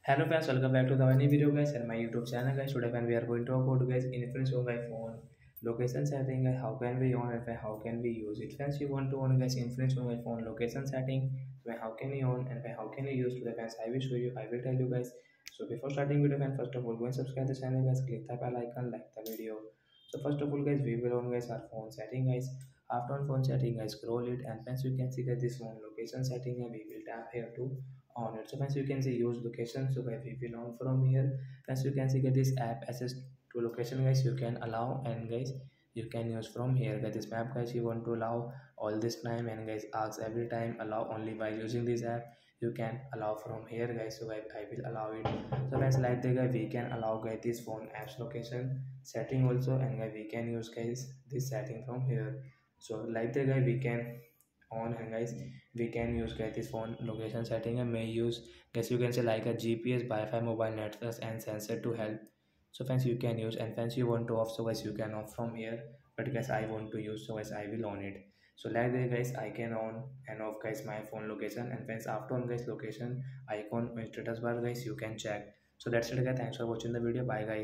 Hello friends, welcome back to the new video guys and my YouTube channel guys. Today when we are going to talk about guys infinix phone location setting guys, how can we on and how can we use it. Friends, you want to on guys infinix phone location setting, how can you on and how can you use to the fans. I will show you, I will tell you guys. So before starting video fans, first of all go and subscribe the channel guys, click the bell icon, like the video. So first of all guys, we will on guys our phone setting guys. After on phone setting guys, scroll it and friends you can see that this phone location setting and we will tap here to on it. So friends you can see use location. So guys we will on from here. Friends you can see that this app access to location guys you can allow, and guys you can use from here guys. This map guys you want to allow all this time, and guys ask every time allow only by using this app you can allow from here guys. So guys I will allow it. So guys like the guy we can allow guys this phone apps location setting also, and guys we can use guys this setting from here. So like the guy we can on, and guys we can use get this phone location setting and may use guys you can say like a GPS, Wi-Fi, mobile networks and sensor to help. So friends you can use, and friends you want to off, so guys you can off from here, but guys I want to use, so guys I will on it. So like that guys I can on and off guys my phone location, and friends after on guys location icon status bar guys you can check. So that's it guys, thanks for watching the video, bye guys.